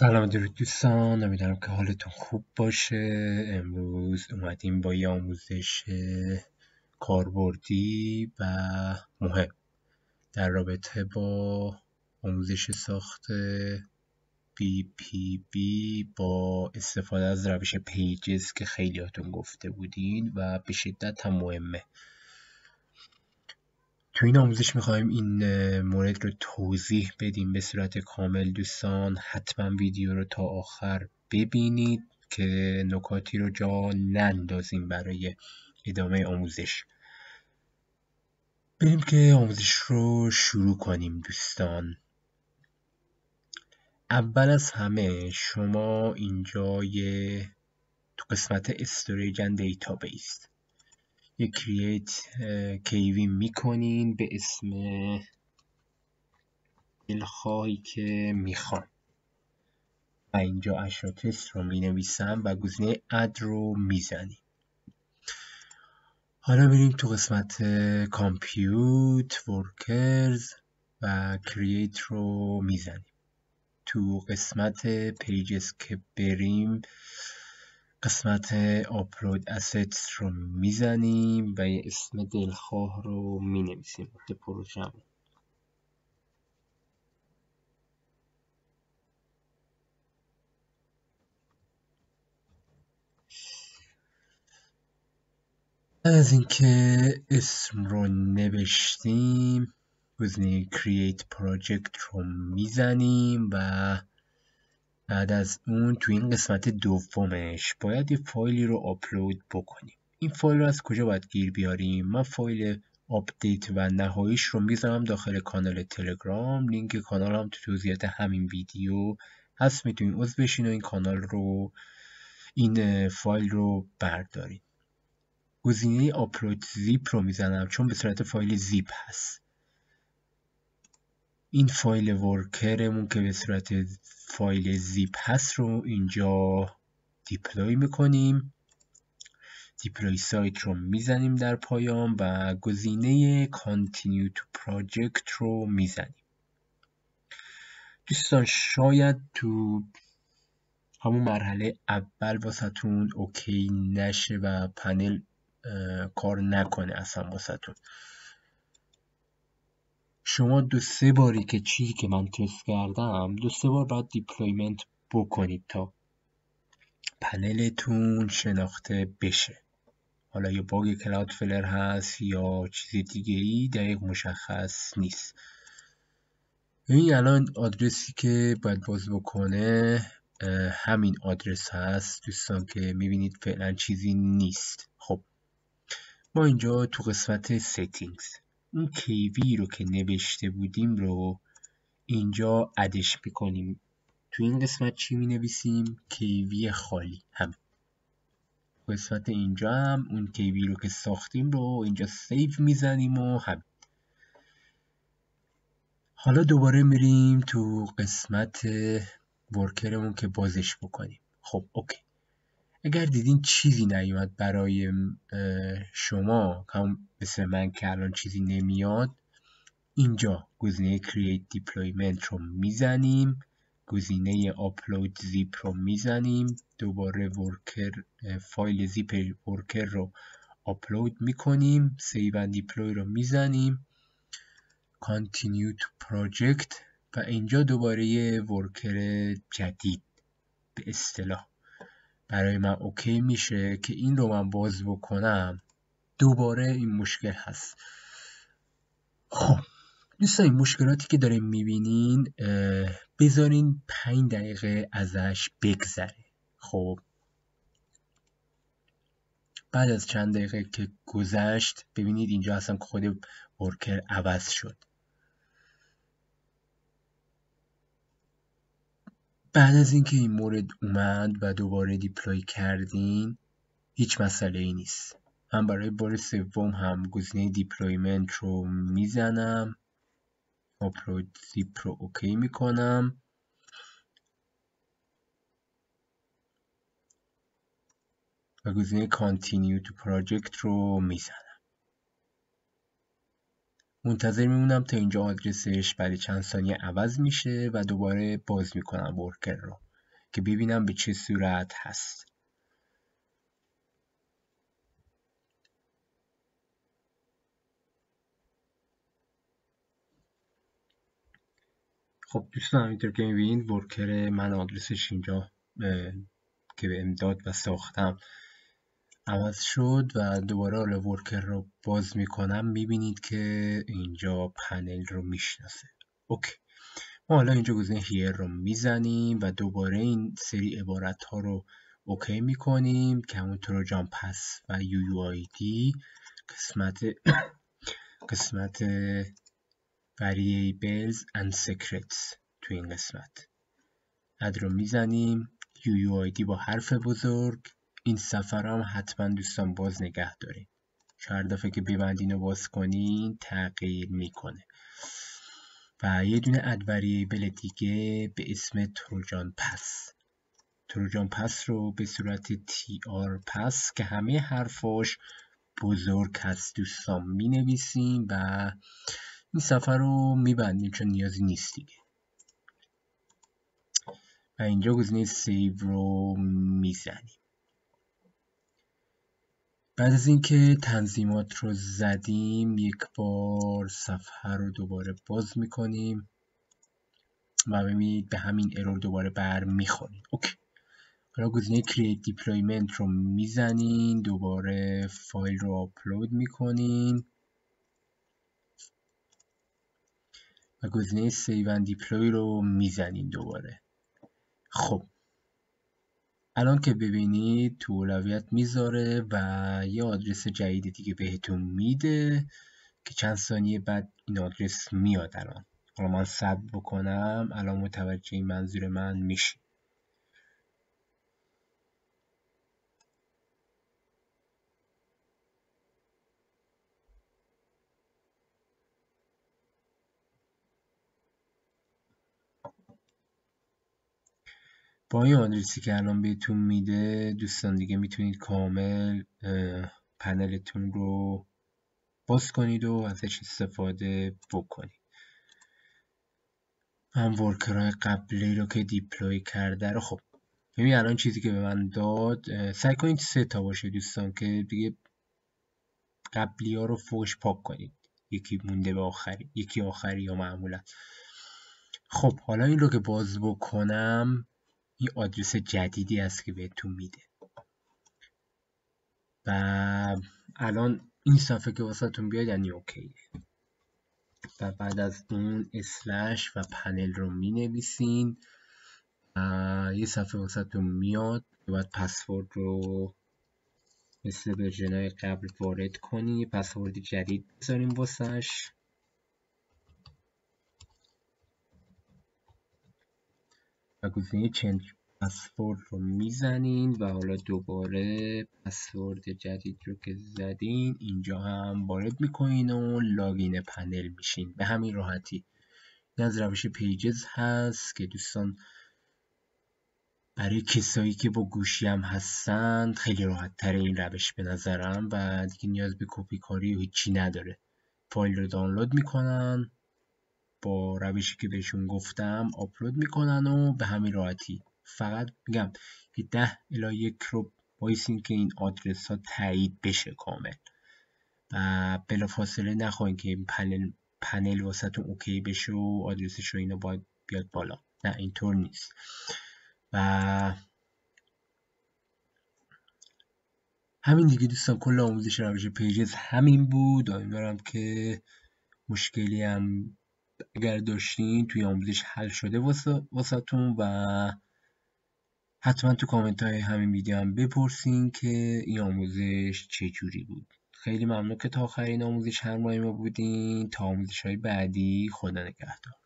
سلام درود دوستان، امیدوارم که حالتون خوب باشه. امروز اومدیم با یه آموزش کاربردی و مهم در رابطه با آموزش ساخت BPB با استفاده از روش پیجز که خیلیاتون گفته بودین و به شدت هم مهمه. تو این آموزش میخوایم این مورد رو توضیح بدیم به صورت کامل. دوستان حتما ویدیو رو تا آخر ببینید که نکاتی رو جا نندازیم برای ادامه آموزش. بریم که آموزش رو شروع کنیم دوستان. اول از همه شما اینجا تو قسمت استوریج اند دیتابیس یک کرییت کیوی میکنین به اسم دلخواهی که میخوان و اینجا اشرا تست رو مینویسم و گزینه اد رو میزنیم. حالا بریم تو قسمت کامپیوت ورکرز و کرییت رو میزنیم. تو قسمت پیجز که بریم قسمت آپلود اسیتس رو میزنیم و یه اسم دلخواه رو مینویسیم که پروژه‌مون. از اینکه اسم رو نوشتیم گزینه Create Project رو میزنیم و بعد از اون تو این قسمت دومش باید یه فایلی رو آپلود بکنیم. این فایل رو از کجا باید گیر بیاریم؟ من فایل آپدیت و نهاییش رو میذارم داخل کانال تلگرام. لینک کانال هم تو توضیحات همین ویدیو هست، میتونید عضو بشین و این کانال رو این فایل رو بردارید. گزینه آپلود زیپ رو میزنم چون به صورت فایل زیپ هست. این فایل ورکرمون که به صورت فایل زیپ هست رو اینجا دیپلوی میکنیم. دیپلوی سایت رو میزنیم در پایان و گزینه Continue to Project رو میزنیم. دوستان شاید تو همون مرحله اول واسهتون اوکی نشه و پنل کار نکنه اصلا واسهتون. شما 2-3 باری که چیزی که من تست کردم 2-3 بار باید دیپلویمنت بکنید تا پنلتون شناخته بشه. حالا یه باگ کلاودفلر هست یا چیز دیگه ای دقیق مشخص نیست. این الان آدرسی که باید باز بکنه همین آدرس هست دوستان که میبینید فعلا چیزی نیست. خب ما اینجا تو قسمت settings اون کیوی رو که نوشته بودیم رو اینجا ادش میکنیم. تو این قسمت چی مینویسیم؟ کیوی خالی. هم قسمت اینجا هم اون کیوی رو که ساختیم رو اینجا سیو میزنیم و هم. حالا دوباره میریم تو قسمت ورکرمون که بازش بکنیم. خب اوکی. اگر دیدین چیزی نیومد برای شما هم مثل من که الان چیزی نمیاد، اینجا گزینه Create Deployment رو میزنیم، گزینه Upload Zip رو میزنیم، دوباره فایل زیپ ورکر رو آپلود میکنیم، Save and Deploy رو میزنیم، Continue to Project و اینجا دوباره یه ورکر جدید به اصطلاح برای من اوکی میشه که این رو من باز بکنم دوباره این مشکل هست. خب دوستان این مشکلاتی که دارین میبینین بذارین 5 دقیقه ازش بگذره. خب بعد از چند دقیقه که گذشت ببینید اینجا اصلا خود ورکر عوض شد. بعد از اینکه این مورد اومد و دوباره دیپلوی کردین هیچ مسئله ای نیست. من برای بار سوم هم گزینه دیپلویمنت رو میزنم، آپلود زیپ رو اوکی میکنم و گزینه Continue to Project رو میزنم. منتظر میمونم تا اینجا آدرسش بعد چند ثانیه عوض میشه و دوباره باز میکنم ورکر رو. که ببینم به چه صورت هست. خب دوستان همینطور که میبینید ورکر من آدرسش اینجا که به امداد و ساختم عوض شد و دوباره حالا ورکر رو باز میکنم میبینید که اینجا پنل رو میشناسه. اوکی، ما حالا اینجا گزینه هیر رو میزنیم و دوباره این سری عبارت ها رو اوکی میکنیم که همون تروجان پس و UUID قسمت variables and secrets تو این قسمت اد رو میزنیم. UUID با حرف بزرگ. این صفحه رو هم حتما دوستان باز نگه داریم، هر دفعه که ببندین و باز کنین تغییر میکنه. و یه دونه اد وریبل دیگه به اسم تروجان پس رو به صورت TR پس که همه حرفاش بزرگ هست دوستان می نویسیم و این صفحه رو میبندیم چون نیازی نیست دیگه. و اینجا گزینه سیو رو میزنیم. بعد از اینکه تنظیمات رو زدیم یک بار صفحه رو دوباره باز میکنیم و ببینید به همین ارور دوباره برمیخوریم. اوکی، حالا گزینه Create Deployment رو میزنین، دوباره فایل رو آپلود میکنین و گزینه Save and Deploy رو میزنین دوباره. خب الان که ببینید تو اولویت میذاره و یه آدرس جدید دیگه بهتون میده که چند ثانیه بعد این آدرس میاد. الان حالا من ثبت بکنم، الان متوجه این منظور من میشه. با این آدرسی که الان بهتون میده دوستان دیگه میتونید کامل پنلتون رو باز کنید و ازش استفاده بکنید. من ورکرهای قبلی رو که دیپلوی کرده رو خب ببین الان چیزی که به من داد، سعی کنید 3 تا باشه دوستان که دیگه قبلی ها رو فوقش پاک کنید، یکی مونده به آخری، یکی آخری یا معمولا. خب حالا این رو که باز بکنم این آدرس جدیدی است که بهتون میده و الان این صفحه که واسهتون بیاد یعنی اوکیه. و بعد از اون اسلش و پنل رو می نویسین. یه صفحه واسهتون میاد که باید پسورد رو مثل ورژن‌های قبل وارد کنی، پسورد جدید بذاریم واسش و گزینه چنج پسورد رو میزنین و حالا دوباره پسورد جدید رو که زدین اینجا هم وارد میکنین و لاگین پنل میشین. به همین راحتی. این از روش پیجز هست که دوستان برای کسایی که با گوشی هم هستند خیلی راحت تر این روش به نظرم و دیگه نیاز به کپی کاری و هیچی نداره. فایل رو دانلود میکنن، با روشی که بهشون گفتم آپلود میکنن و به همین راحتی. فقط میگم 10 الی 1 رو بایستین که این آدرس ها تایید بشه کامل و بلافاصله نخواین که این پنل واسهتون اوکی بشه و آدرسش رو اینو باید بیاد بالا. نه اینطور نیست. و همین دیگه دوستان، کل آموزش روش پیجز همین بود. امیدوارم که مشکلی هم اگر داشتین توی آموزش حل شده واسهتون و حتما تو کامنت های همین ویدیو هم بپرسین که این آموزش چجوری بود. خیلی ممنون که تا آخرین آموزش همراه ما بودین. تا آموزش های بعدی، خدا نگهدار.